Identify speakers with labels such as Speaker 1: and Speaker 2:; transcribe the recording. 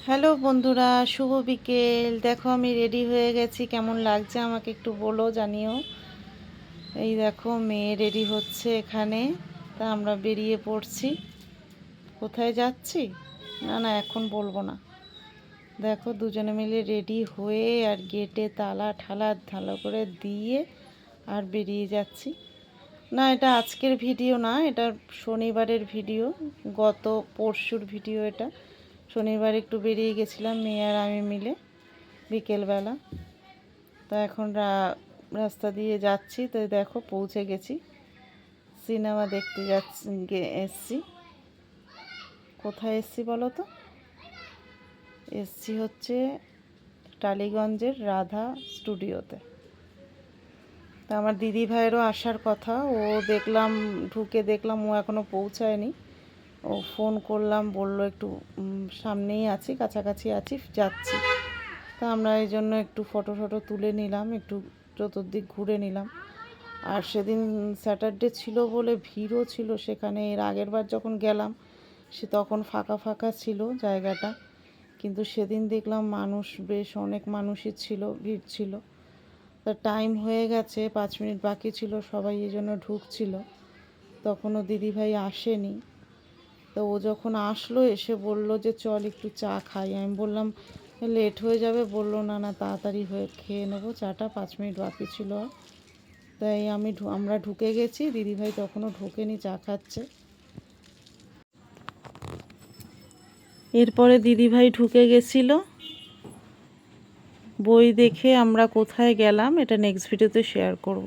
Speaker 1: Hello বন্ধুরা, শুভ বিকেল। দেখো আমি রেডি হয়ে গেছি, কেমন লাগছে আমাকে একটু বলো, জানিও। এই দেখো মেয়ে রেডি হচ্ছে এখানে, তা আমরা বেরিয়ে পড়ছি। কোথায় যাচ্ছি না না এখন বলবো না। দেখো দুজনে মিলে রেডি হয়ে আর গেটে তালা ঠালা ভালো করে দিয়ে আর বেরিয়ে যাচ্ছি। না এটা আজকের ভিডিও না, এটা শনিবারের ভিডিও, গত পরশুর ভিডিও এটা। শনিবার একটু বেরিয়ে গেছিলাম মেয়ে আর আমি মিলে বিকেলবেলা। তো এখন রাস্তা দিয়ে যাচ্ছি, তো দেখো পৌঁছে গেছি। সিনেমা দেখতে যাচ্ছি, এসছি। কোথায় এসছি বলো তো? এসছি হচ্ছে টালিগঞ্জের রাধা স্টুডিওতে। তা আমার দিদি ভাইয়েরও আসার কথা, ও দেখলাম দেখলাম ও এখনও পৌঁছায়নি। ও ফোন করলাম, বলল একটু সামনেই আছি, কাছাকাছি আছি, যাচ্ছি। তা আমরা এই জন্য একটু ফটো তুলে নিলাম, একটু চতুর্দিক ঘুরে নিলাম। আর সেদিন স্যাটারডে ছিল বলে ভিড়ও ছিল সেখানে। এর আগের বার যখন গেলাম সে তখন ফাঁকা ফাঁকা ছিল জায়গাটা, কিন্তু সেদিন দেখলাম মানুষ, বেশ অনেক মানুষই ছিল, ভিড় ছিল। তা টাইম হয়ে গেছে, 5 মিনিট বাকি ছিল, সবাই এই জন্য ঢুকছিল। তখনও দিদিভাই আসেনি। তো ও যখন আসলো এসে বলল যে চল একটু চা খাই। আমি বললাম লেট হয়ে যাবে, বললো না না তাড়াতাড়ি হয়ে খেয়ে নেবো চাটা, 5 মিনিট বাকি ছিল। তাই আমরা ঢুকে গেছি, দিদিভাই তখনও ঢোকেনি, চা খাচ্ছে। এরপরে দিদিভাই ঢুকে গেছিল। বই দেখে আমরা কোথায় গেলাম এটা নেক্সট ভিডিওতে শেয়ার করব।